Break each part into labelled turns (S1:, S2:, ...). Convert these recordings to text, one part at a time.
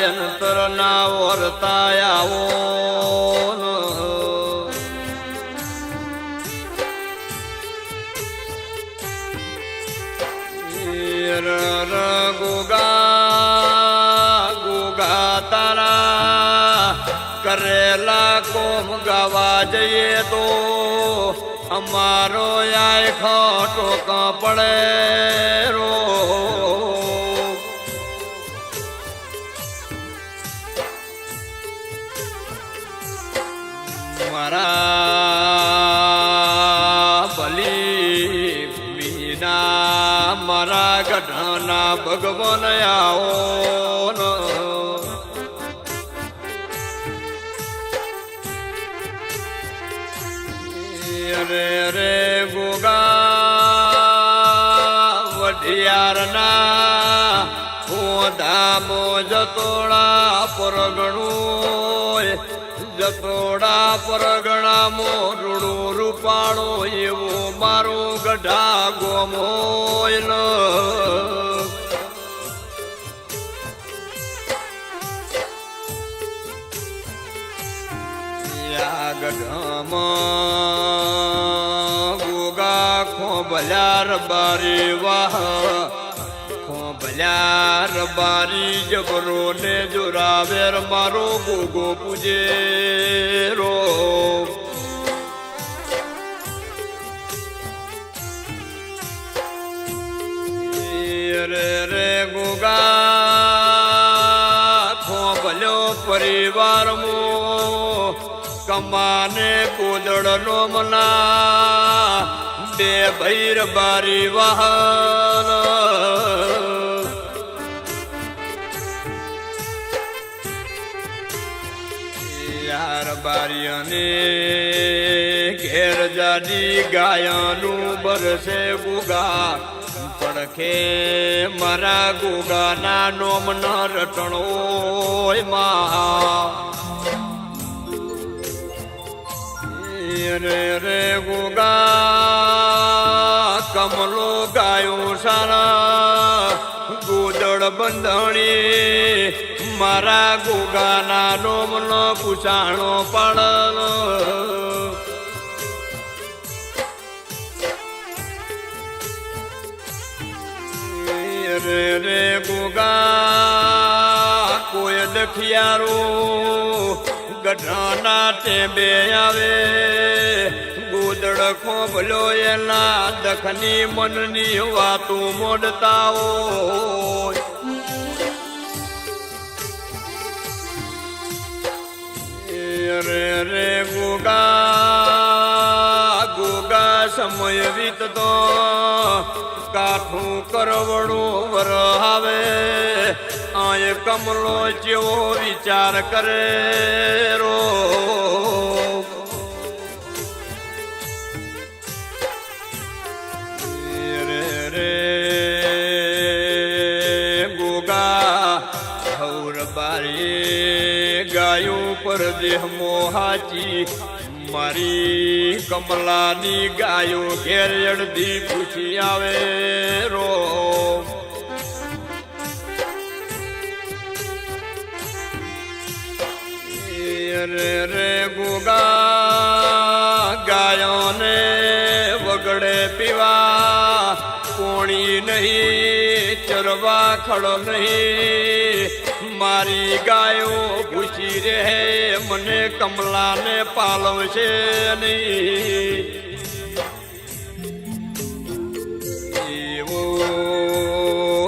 S1: અંતર ના વર્તાયાઓ ગોગા ગોગા તારા કરેલા કોમ ગાવા જઈએ તો અમારો આય ખોટો પડે રો મારા બલી મીના મારા ગઢના ભગવાન આવો રે રે ગોગા વઢિયારના ધામો જતોડા પરગણું જતોડા પરગણામો રૂડો રૂપાળો એવો મારો ગઢા ગોમોયલ ગઢામાં ગોગા ખોભલ્યાર બારી વાહ ખોભલ્યાર બારી જબરો ને જોરાવેર મારો ગોગો પૂજેરો રે રે ગોગા ખોભલ્યો પરિવાર મો કમાને કોદળ નો મના બે ભૈર બારી વાહન યાર બારીને ઘેર જાડી ગાયનું બરસે ગુગા પડખે મારા ગુગાના નોમ ન રટણો માં રે રે ગોગા કમલો ગાયો સારા ગોદડ બંધણી મારા ગોગાના નોમનો પૂછાણો પાડલ રે રે ગોગા કોઈ દખિયારો ગઢાના ટેબે આવે ગોદડ ખોભલો એના દખની મનની વાતો મોડતા હોય રે રે ગોગા ગોગા સમય વીતતો કાઠું કરવડું વર આવે આય કમલો જેવો વિચાર કરે રો રે રે ગોગા હૌર બારી ગાયું પર દેહ મોહાચી મારી કમલાની ગાયો ઘેર અડધી પૂછી આવે રો રે રે ગોગા ગાયોને વગડે પીવા કોણી નહીં ચરવા ખડ નહીં મારી ગાયો ભૂસી રહે મને કમલાને પાલવશે નહીં એવો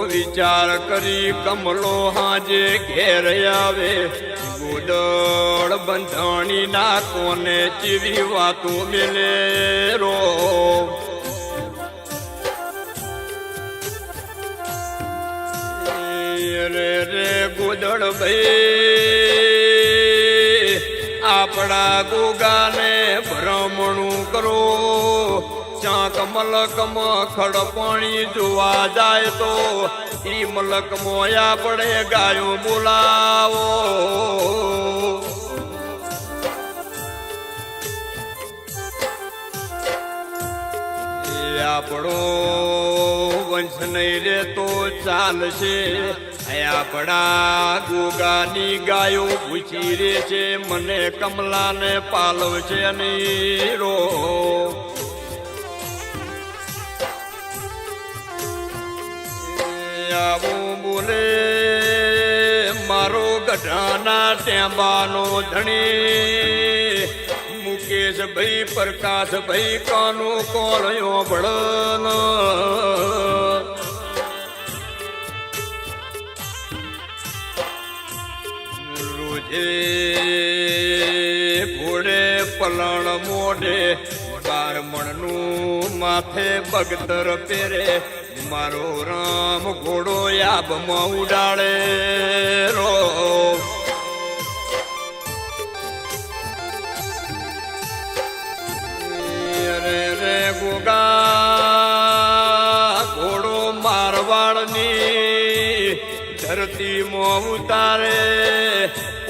S1: વિચાર કરી કમલો હાજે ઘેર આવે ગોદડ બંધાણી ના કોને ચીવી વાતો મેલે રો રે રે ગોદડ ભાઈ આપણા ગોગાને ભ્રમણું કરો ચાંક મલકમાં ખડ પાણી જોવા જાય તો ઈ મલકમાં આપણે ગાયો બોલાવો આપણો વંશ નહીં રે તો ચાલશે આપણા ગોગાની ગાયો પૂછી રે છે મને કમલાને પાલવ છે નીરો આવું બોલે મારો ગઢાના ટેંબાનો ધણી મુકેશ ભાઈ પ્રકાશ ભાઈ કાનો કોળયો ભળન રોજે ઘોડે પલણ મોઢે બારમણનું માથે બગતર પહેરે મારો રામ ઘોડો યાબમાં ઉડાડે રો રે રે ગોગા ઘોડો મારવાડની ધરતીમાં ઉતારે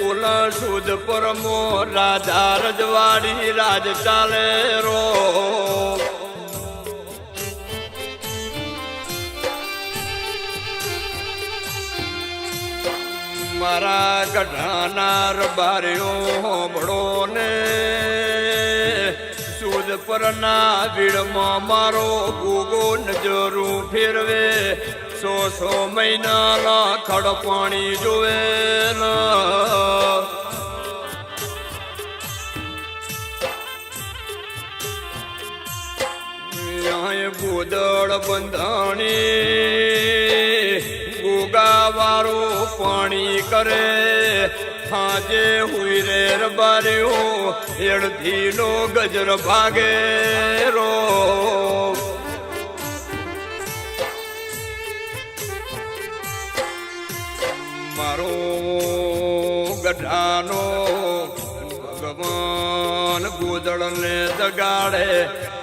S1: ઓલા સુદ પરમો રાજા રજવાડી રાજ ચાલે રો મારા ગઢાના રબારીઓ હોંભળો ને સુદ પરના ભીડમાં મારો ગોગો નજરું ફેરવે 100 મહિના ખડ પાણી જોવે ગોદળ બંધાણી ગોગા વાળો પાણી કરે હાજે હુઈ રે રબારીઓ એડધી નો ગજર ભાગે રો મારો ગઢાનો ભગવાન ગોદળ ને જગાડે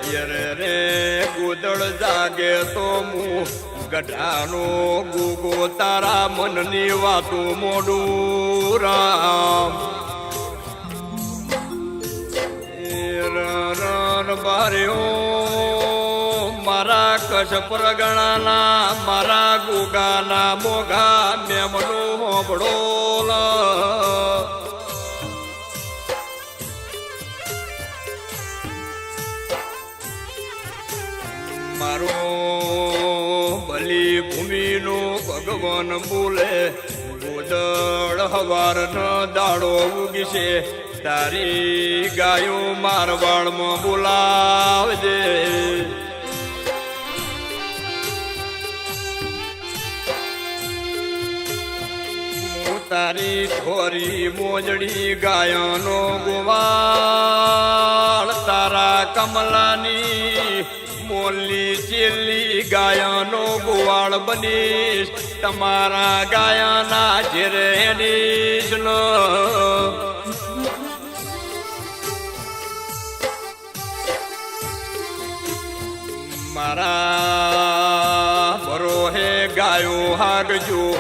S1: યરે રે ગોદળ જાગે તો હું ગઢાનો ગોગો તારા મનની વાતો મોડું રામ રન બાર્યો મારા કશ પ્રગણાના મારા ગોગાના મોઘા મેમનો હોબળો મારો બલી ભૂમિનો ભગવાન બોલે ગોદળ હવાર ન દાડો ઉગશે તારી ગાયો મારવાડમાં બોલાવજે તારી થોરી મોજડી ગાયનો ગોવાળ તારા કમલાની મોલી ચેલી ગાયનો ગોવાળ બનીશ તમારા ગાયના ઝેરે હેડીશ મારા બરોહે ગાયો હાગજો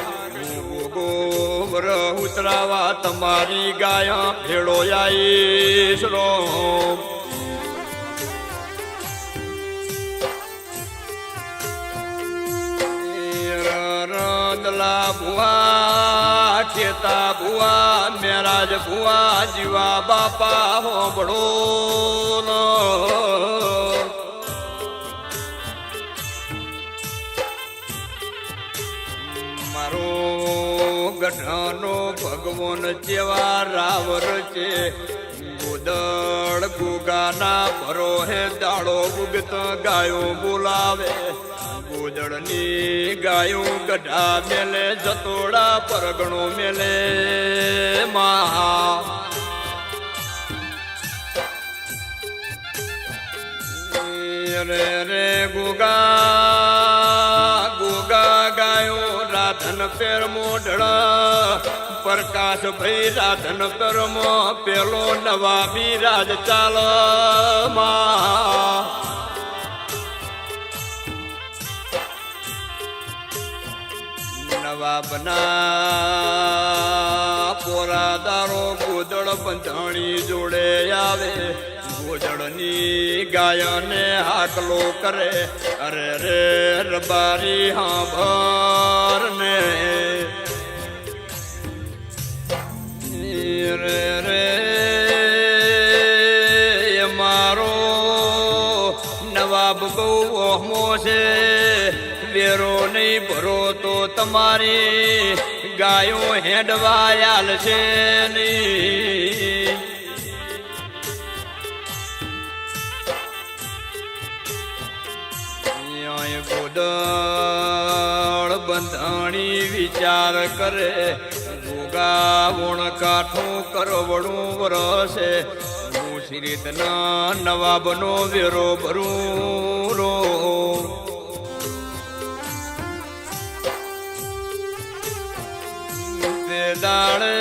S1: ગોબર ઉતરાવા તમારી ગાયા ભેળો આઈશ રો રંદલા ભુવા ચેતા ભુવા મેરાજ ભુવા જીવા બાપા હોબળો મારો ગઢાનો ભગવાન જેવા રાવર છે ગોદળ ગોગાના ભરો હે દાડો ઉગત ગાયો બોલાવે ગોદળની ગાયો ગઢા મેલે જતોડા પરગણો મેલે મા રે રે ગોગા ગોગા ગાયો રાધન પેર મોઢડા પ્રકાશ ભાઈ રાધન પરમો પેલો નવા બિરાજ ચાલ નવાબના પોરાદારો ગોદળ બંધાણી જોડે આવે ગોદળની ગાયને હાકલો કરે અરે રે રબારી હા ભર ને ભરો તો તમારી ગાયો હેડવાયાલ છે ની ગોદળ બંધાણી વિચાર કરે ગોગા વણ કાઠું કરવડું વરસે શ્રીતના નવાબનો વેરો ભરું રો દાડે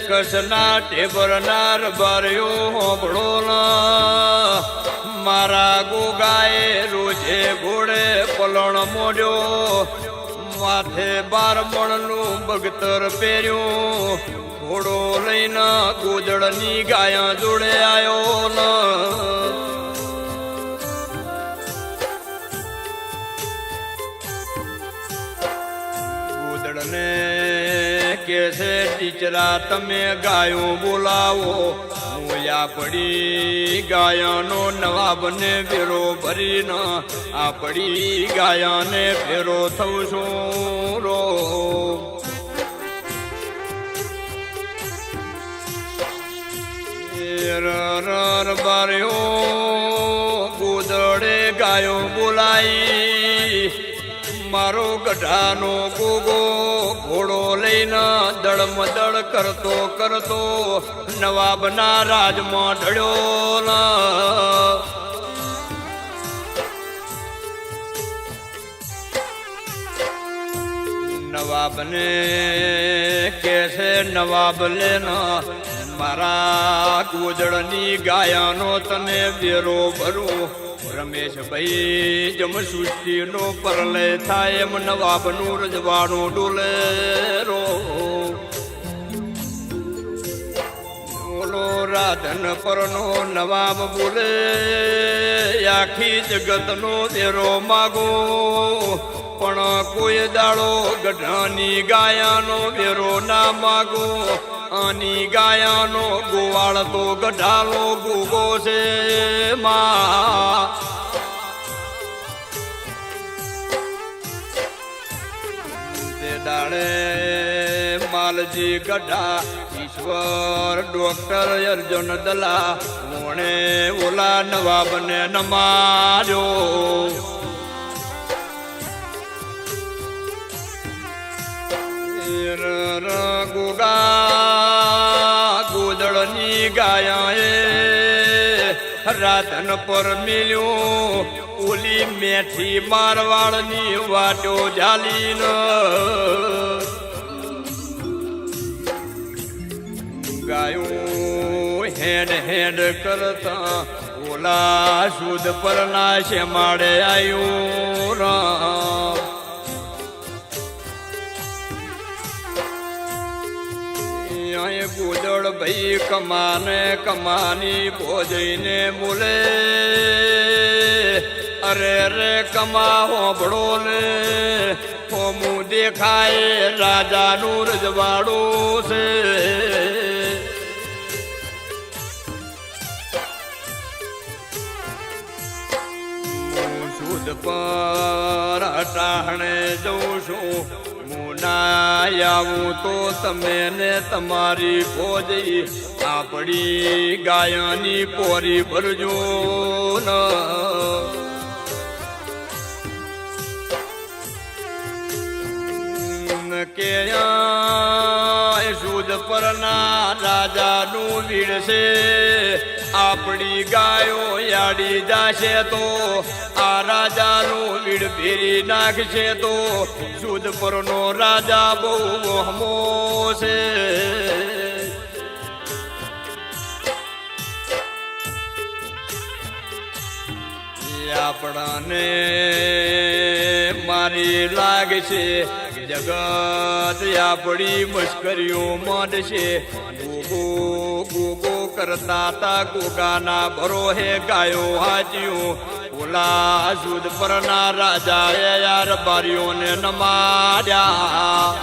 S1: કસના ટેબરનાર બાર્યો હોબળો મારા ગોગાએ રોજે ઘોડે પલણ મોડ્યો માથે 12 મણનું બગતર પહેર્યું ઘોડો લઈને ગોદળની ગાયા જોડે આવ્યો ન ગોદળને કે છે ટીચરા તમે ગાયો બોલાવો મોયા પડી ગાયાનો નવાબને ફેરો ભરીને આ પડી ગાયાને ફેરો થઉં છું રો બાર્યો ગોદડે ગાયો બોલાઈ મારો ગઢાનો ગોગો ઘોડો લઈને દળમદળ કરતો કરતો નવાબના રાજમાં ઢળ્યો નવાબને કે છે નવાબ લેના મારા ગોદળની ગાયાનો તને વેરો ભરું રમેશભાઈ જમ સૃષ્ટિનો પરલય થાય એમ નવાબનું રજવાડું ડોલે રો ઓલો રાધન પરનો નવાબ બોલે આખી જગતનો વેરો માગો પણ કોઈ દાડો ગઢાની ગાયાનો વેરો ના માગો આની ગાયાનો ગોવાળ તો ગઢાલો ગોગો છે માં તે દાડે માલજી ગઢા ઈશ્વર ડોક્ટર અર્જુન દલા મોણે ઓલા નવાબને નમાર્યો ગોગા ગોદળની ગાયાએ રાધન પર મિલ્યું ઓલી મેઠી મારવાડની વાટો ઝાલીન ગાયું હેડ હેડ કરતા ઓલા શુદ્ધ પર નાશે માડે આવ્યું રામ ગોદળ ભાઈ કમાને કમાની ભોજઈને બોલે અરે રે કમા હોબળો ને હોમું દેખાય રાજાનું રજવાડું છે શુદ્ધ પર અટાહણે જઉં છું ના આવું તો તમે ને તમારી ફોજી આપણી ગાયાની પોરી ભરજો ન કે શુદ્ધ પરના રાજાનું વીડશે આપણી ગાયો યાડી જાશે તો આ રાજાનું વીડ ફેરી નાખશે તો શુદ્ધ પરનો રાજા બહુ વહમો છે આપણાને મારી લાગશે જગત આપણી મશ્કરીઓ માંડશે ગોગો ગોગો કરતા તા ગોગાના ભરોહે ગાયો હાચ્યું ઓલા શુદ્ધ પરના રાજાએ યાર બારીઓને નમાડ્યા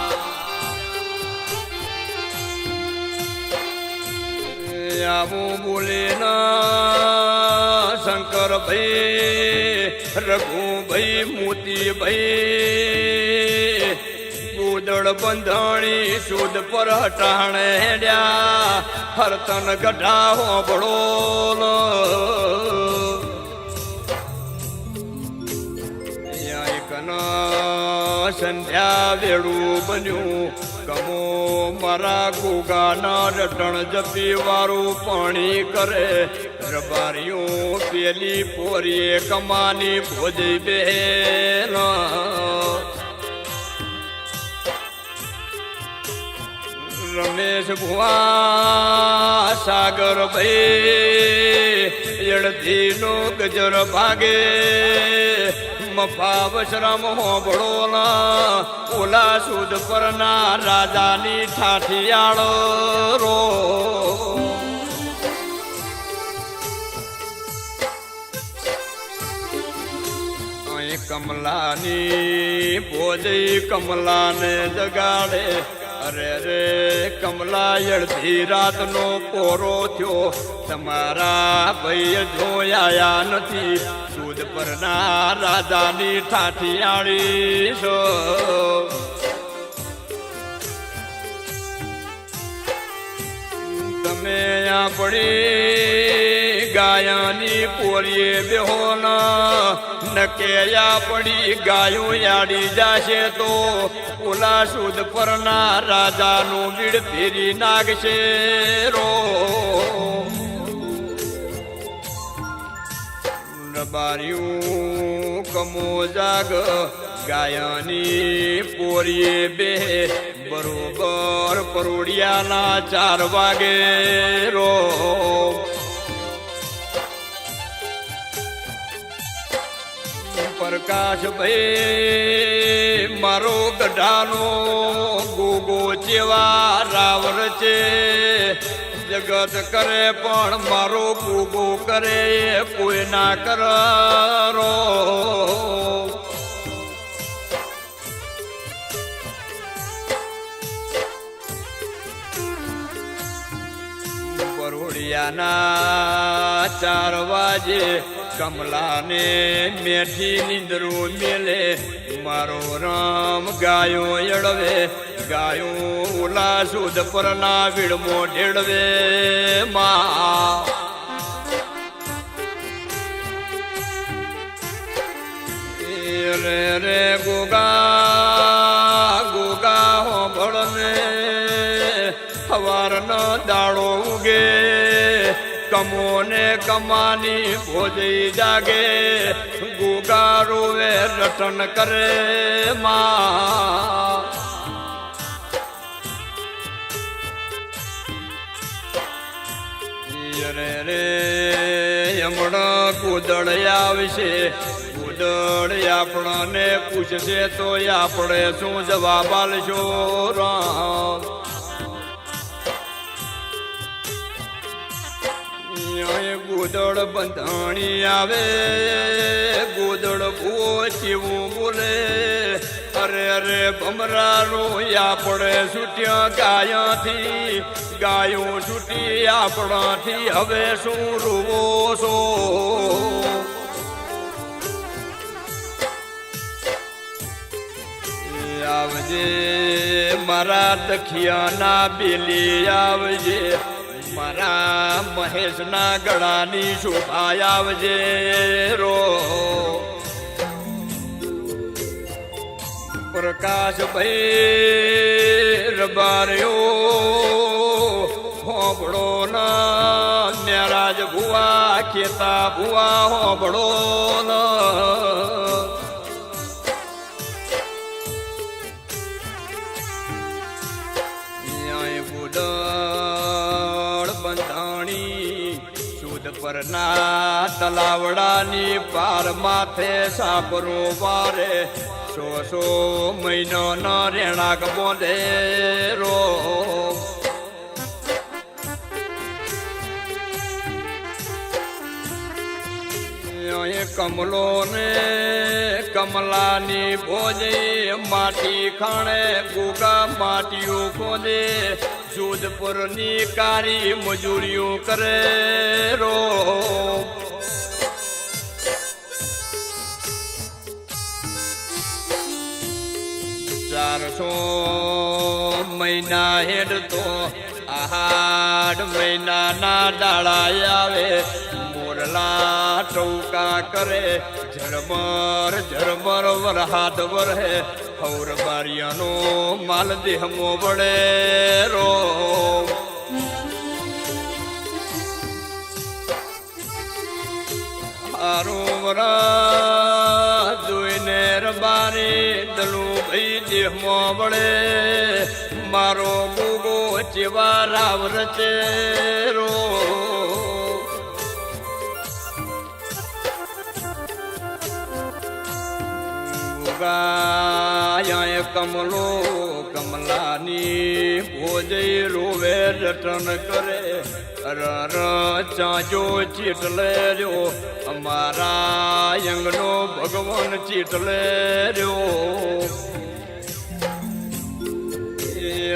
S1: આવું બોલે ના શંકર ભાઈ રઘુભાઈ મોતીભાઈ ગોદળ બંધાણી સુદ પર હટાણે હેડ્યા હરતન ગઢા હોબળો સંધ્યા વેળું બન્યું કમો મારા ગોગાના રટણ જપી વારું પાણી કરે રબારીઓ પેલી પોરીએ કમાની ભોજી બેન રમેશ ભુવા સાગર ભાઈ એડધી નો ગજર ભાગે મફાવશરમ હોબળો ઓલા સુદ પરના રાજાની ઠાઠિયાળો રો કમલાની ભોજઈ કમલાને જગાડે અરે રે કમલા અડધી રાતનો કોરો થયો તમારા ભાઈ જોયા નથી સુદ પરના રાજાની ઠાઠિયાળી છો તમે આપણી ગાયાની પોરીએ બેહોના નકેયા પડી ગાયો યાડી જાશે તો ઓલા સુદ પરના રાજાનું બીડ ફેરી નાગશે રો રબાર્યું કમો જાગ ગાયાની પોરીએ બે બરોબર પરોડિયાના 4 વાગે રો પ્રકાશ ભાઈ મારો ગઢાનો ગોગો જેવા રાવર છે જગત કરે પણ મારો ગોગો કરે કોઈ ના કરો પરોડિયાના 4 વાગે કમલાને મેઠી નીંદરું મેલે મારો રામ ગાયો એળવે ગાયો ઓલા સુદ પરના વીડમો ઢેળવે માં રે રે ગોગા ગોગા હો ભળને સવારનો દાડો ઉગે કમોને કમાની ભોજઈ જાગે ગોગા રોવે રટન કરે માં રે રે હમણાં કુદળ આવશે કુદળ આપણને પૂછશે તો આપણે શું જવાબ આલશો રામ ગોદળ બંધાણી આવે ગોદળ ભૂચીવું બોલે અરે અરે ભમરાનો આપણે છૂટ્યા ગાયાથી ગાયો છૂટી આપણાથી હવે શું રૂવો છો આવજે મારા તખિયાના બેલી આવજે મારા મહેશના ગળાની શોભા આવજે રો પ્રકાશ ભાઈ રબાર્યો હોબળો ના ન્યારાજ ભુવા ખેતા ભુવા હોબળો પરના તલાવડાની પાર માથે સાપરો વારે 100 મહિનો ન રેણાક બોંધે રો કમલો ને કમલાની ભોજે માટી ખાણે ગોગા માટીઓ ખોદે જોધપુરની કારી મજૂરીઓ કરે રો આસો મહિના હેડ તો આહાડ મહિનાના દાડા આવે મોરલા ટૌકા કરે ઝરમર ઝરમર વરહાદ વરહે હૌર બારિયાનો માલ દેહમો વડે રો આરોવરા જોઈને રબારે દલું ભાઈ દેહમાં વળે મારો ગુગો ચેવા રાવ રચે રો ગુગાયા કમલો કમલાની ભોજઈ રોવે રટન કરે રર ચાજો ચીટલે રહ્યો અમારા યંગનો ભગવાન ચીટલે રહ્યો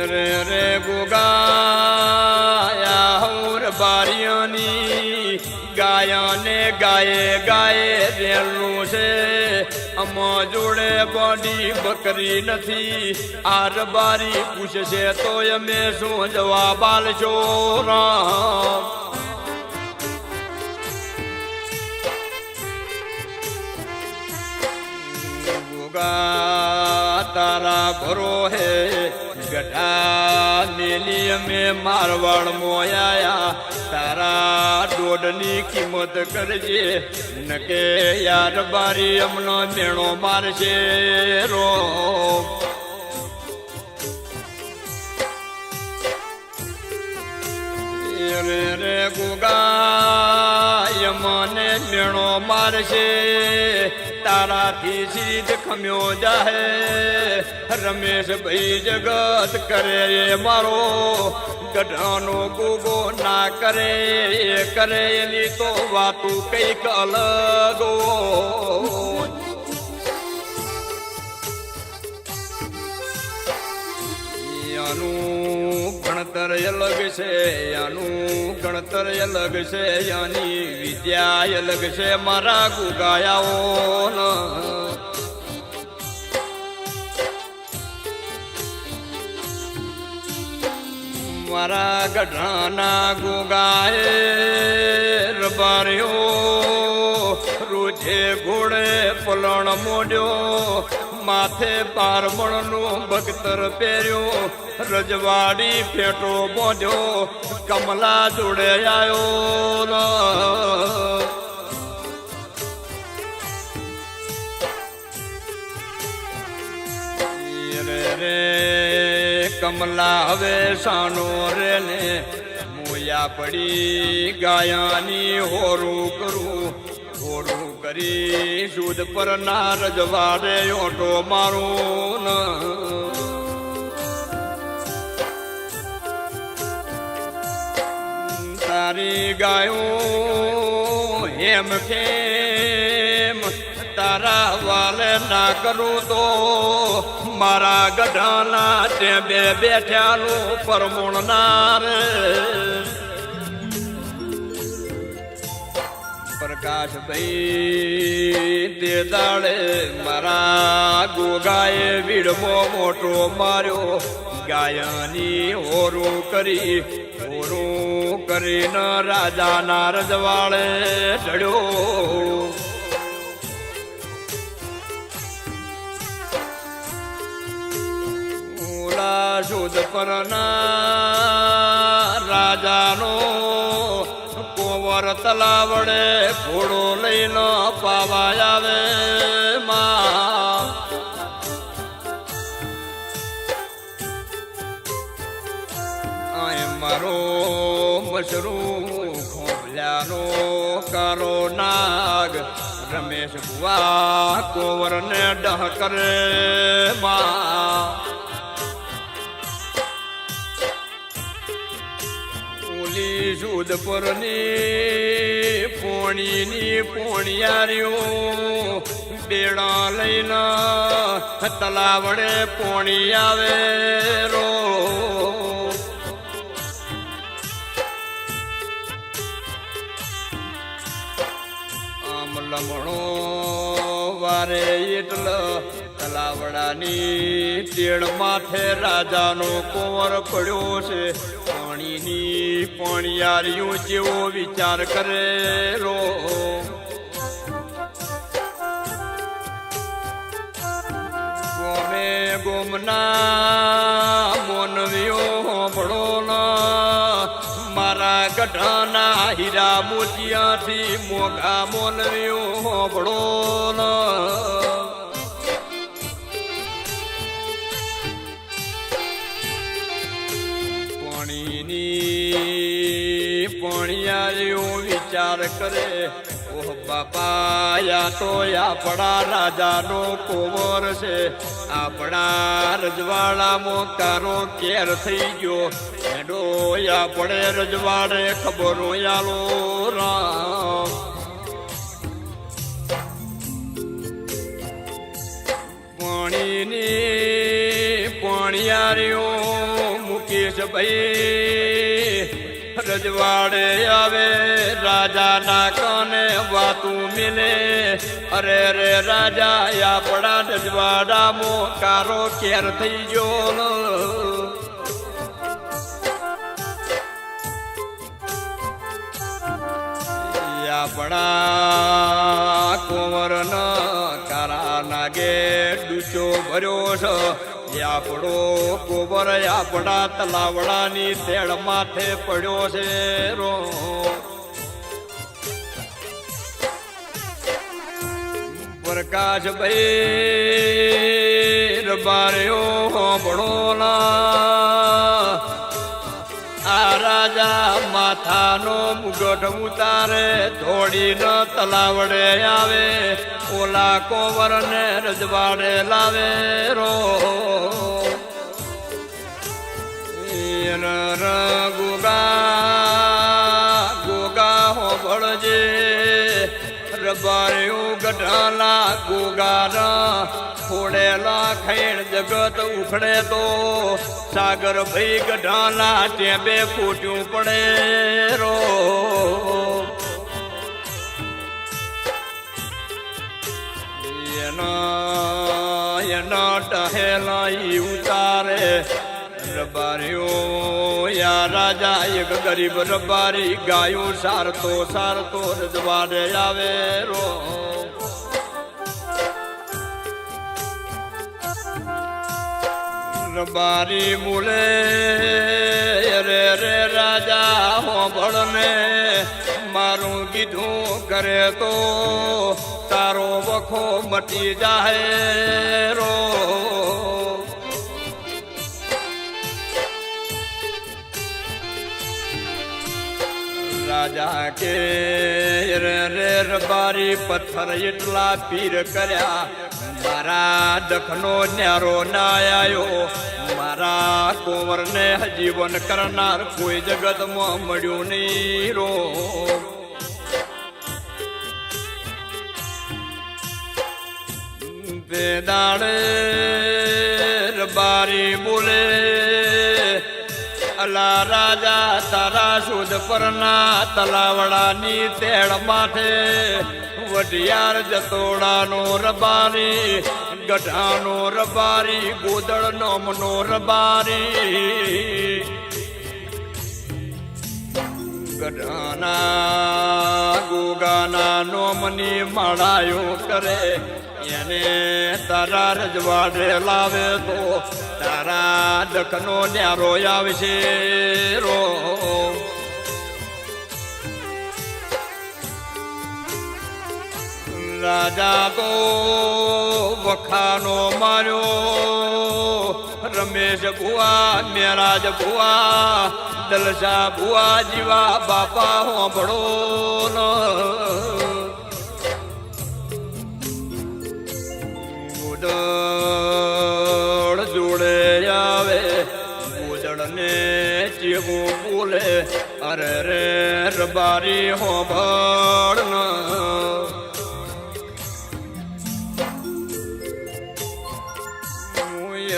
S1: રે રે ગોગાયા હૌર બારિયાની ગાયાને ગાયે ગાયે રેલું છે આમાં જોડે બોડી બકરી નથી આ રબારી પૂછશે તો અમે શું જવાબ આલશો રામ ગોગા તારા ભરો હે ગઢા મેલી અમે મારવાડ મોયા તારા દોડની કિંમત કરજે નકે યાર બારી અમનો મેણો મારશે રો રે રે ગોગા યમને મેણો મારશે તારાથી સીધ ખમ્યો જાહે રમેશ ભાઈ જગત કરે મારો ગઢાનો ગુગો ના કરે એ કરે એની તો વાતું કઈક અલગ આનું ગણતર અલગ છે આનું ગણતર અલગ છે આની વિદ્યા અલગ છે મારા ગુગાયાઓ મારા ગઢાના ગુગાએ રબાર્યો રોજે ઘોડે પલણ મોડ્યો માથે પારમણનું બખ્તર પહેર્યો રજવાડી ફેટો બોધ્યો કમલા જોડે આવ્યો રે રે કમલા હવે સાનો રે ને મોયા પડી ગાયાની હોરું કરું હોરું કરી સુદ પર ના રજવાડે ઓટો મારું તારી ગાયું હેમ ખેમ તારા વાલે ના કરું તો મારા ગઢાના તે બે બેઠ્યાનું પરમુણનાર પ્રકાશભાઈ તે દાડે મારા ગોગાએ વીડમો મોટો માર્યો ગાયની હોરું કરીને રાજાના રજવાડે ચડ્યો શોધ પરના રાજાનો કોવર તલાવડે ઘોડો લઈને પાવા આવે માં મારો મશરૂમ ખોભલ્યાનો કારો નાગ રમેશ બુવા કોવર ને ડહ કરે માં સુદપુરની પોણીની પોણિયારીઓ બેડા લઈને તલાવડે પોણી આવે રો આમ લમણો વારે એટલે તલાવડાની ટેડ માથે રાજાનો કુંવર પડ્યો છે પાણીની પાણીયારીઓ જેવો વિચાર કરે રો ગોમે ગોમના મોનવીઓ ભળો મારા ગઢાના હીરા મોતિયાથી મોઘા મોનવીઓ ભળો પાણીયારીઓ વિચાર કરે ઓહ બાપા યા તો આપણા રાજાનો કુંવર છે આપણા રજવાડામાં તારો કેર થઈ ગયો એડો આપણે રજવાડે ખબરો યાલો રામ પાણીયારીઓ મુકેશભાઈ રજવાડે આવે રાજાના કાને વાતું મિલે અરે રે રાજા આપણા રજવાડામાં કારો કેર થઈ ગયો આપણા કુંવર કારા નાગે ડૂચો ભર્યો છે આપણો કુંવર આપણા તલાવડાની તેડ માથે પડ્યો છે રો પ્રકાશભાઈ રબાર્યો ભણોલા આ રાજા માથાનો મુગટ ઉતારે થોડીનો તલાવડે આવે ઓલા કોવર ને રજવાડે લાવે રો ગોગા હો ભળજે રબાર્યું ગઢાલા ગોગારા ખોડેલા ખૈણ જગત ઉખડે તો સાગર ભાઈ ગઢાલા ટેબે ફૂટ્યું પડે રો એના ટહેલા ઉતારે રબારીઓ યા રાજા એક ગરીબ રબારી ગાયું સારતો સારતો રજવાડે આવે રો રબારી મુલે રે રે રાજા હોંભળને મારું કીધું કરે તો તારો વખો મટી જાહે રો રાજા કે રે રે રબારી પથ્થર એટલા પીર કર્યા મારા દખનો ન્યારો ના આયો મારા કુંવરને જીવન કરનાર કોઈ જગતમાં મળ્યું નહીં રો વેદાડે રબારી બોલે અલા રાજા તારા સુધ પરના તલાવડાની તેડ માથે વઢિયાર જતોડાનો રબારી ગઢાનો રબારી ગોદળ નોમનો રબારી ગઢાના ગોગાના નોમની માળાયો કરે એને તારા રજવાડે લાવે તો તારા દખનો ન્યારો આવશે રો રાજા તો વખાનો માર્યો રમેશ ભુવા મેરાજ ભુવા દલસા ભુવા જીવા બાપા હોંભળો ગોદળ જોડે આવે ગોદળ ને ચેવું બોલે અરે રે રબારી હોંભળ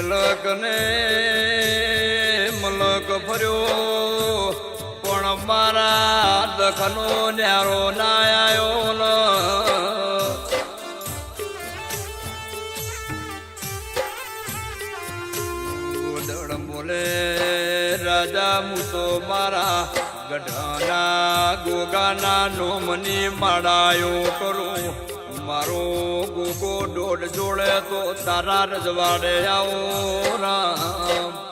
S1: લક ને મલક ફર્યો પણ મારા દખનો ન્યારો ના આયો બોલે રાજા હું તો મારા ગઢાના ગોગાના નોમની માળાયો કરું મારો ગોગો દોઢ જોડે તો તારા રજવાડે આવો રામ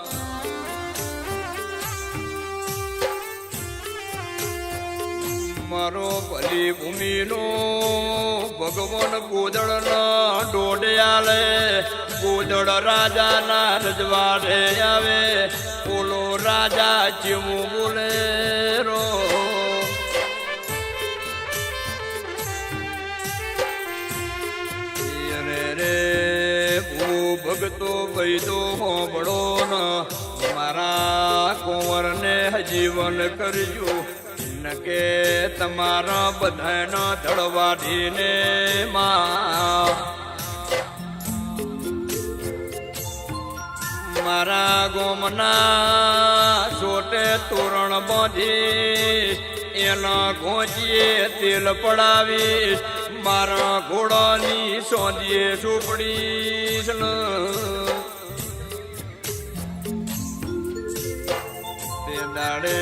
S1: મારો ભલી ભૂમિનો ભગવાન ગોદળના ડોડિયાલે ગોદળ રાજાના રજવાડે આવે ઓલો રાજા જેવું બોલે રો રે ભગતો વૈદો હોબળો ન મારા કુંવરને જીવન કરજો કે તમારા બધાનો ધડવાડીને મારા ગોમના છોટે તોરણ બાંધીશ એના ઘોંચીએ તેલ પડાવીશ મારા ઘોડાની સોંધીએ સુપડીશ દાડે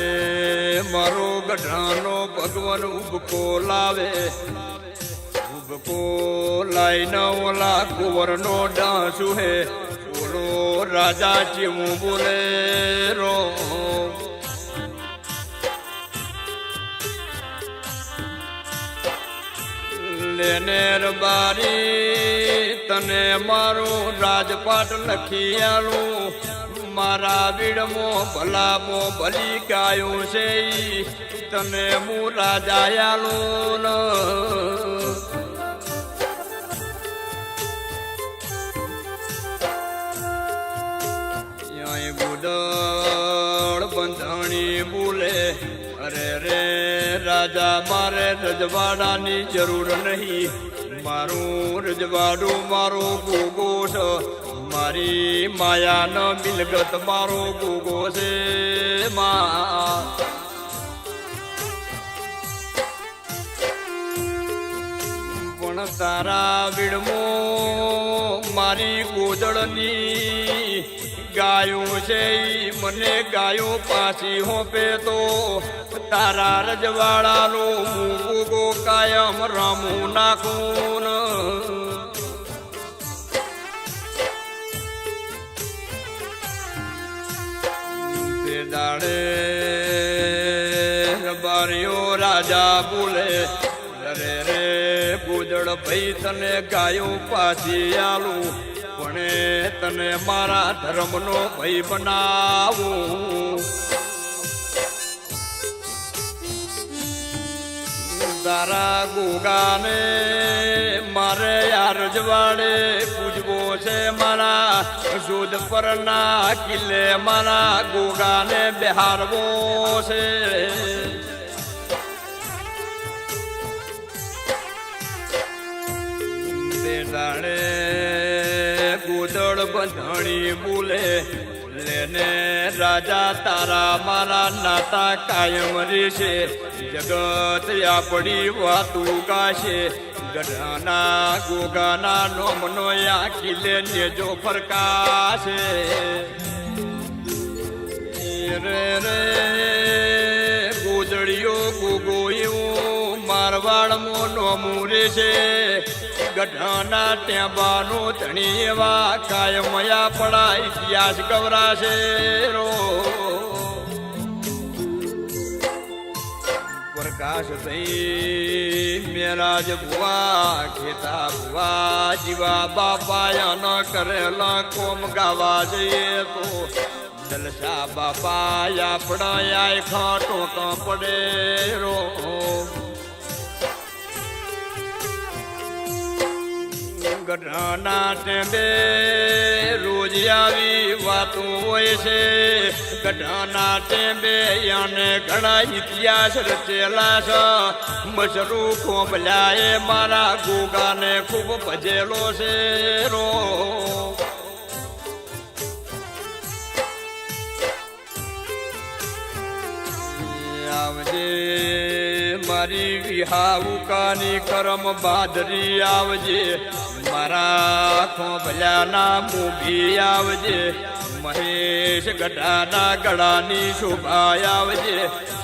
S1: મારો ગઢાનો ભગવાન ઉબકો લાવે ઉબકો લાઈને ઓલા કુંવરનો ડાંસુ હે ઓલો રાજા જેવું બોલે રો લેનેર બારી તને મારું રાજપાટ લખી આલું મારા બીડમો ભલામો ભલી ગાયું છે તને હું રાજા આલું ગુદળ બંધાણી બોલે અરે રે રાજા મારે રજવાડાની જરૂર નહીં મારું રજવાડું મારો ગોગો છે મારી માયા ન મિલગત મારો ગોગો છે પણ તારા વિડમો મારી ગોદળની ગાયું છે મને ગાયું પાછી હોપે તો તારા રજવાડાનું હું ગોગો કાયમ રમું નાખું દાડે રબારીઓ રાજા બોલે અરે રે ગોદળ ભાઈ તને ગાયું પાછી આલું પણ તને મારા ધર્મનો ભાઈ બનાવું તારા ગોગાને મારે આ રજવાડે પૂજવો છે મારા સુદ પરના કિલ્લે મારા ગોગાને બિહારવો છે બેદાડે ગોદળ બંધણી બોલે લેને રાજા તારા મારા નાતા કાયમ રહેશે જગત આપણી વાતું ગાશે ગઢાના ગોગાના નોમનો આ કિલ્લે નેજો ફરકાશે રે રે ગોદળીઓ ગોગોયું મારવાડમાં નોમું રહેશે ગઢાના ટેબાનો ધણી એવા કાયમયા પડા ઇતિહાસ ગવરાશે રો પ્રકાશ થઈ મેરાજ ભુવા ખેતા ભુવા જીવા બાપા ન કરેલા કોમ ગાવા જઈએ તો જલસા બાપા આપણા આય ખાટો પડે રો ગઢાના ટેબે રોજ આવી વાતું હોય છે ગઢાના ટેબે યાને ઘણા ઇતિહાસ રચેલા છે મસરૂ ખોબલ્યા એ મારા ગોગાને ખૂબ ભજેલો છે રો આવજે મારી વિહાવુકાની કરમ બાદરી આવજે મારા ખોભલ્યાના મૂભી આવજે મહેશ ગઢાના ગળાની શોભાય આવજે,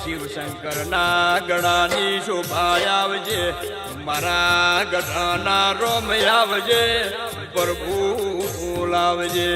S1: શિવશંકરના ગળાની શોભાય આવજે, મારા ગઢાના રોમ આવજે, પ્રભુ લાવજે.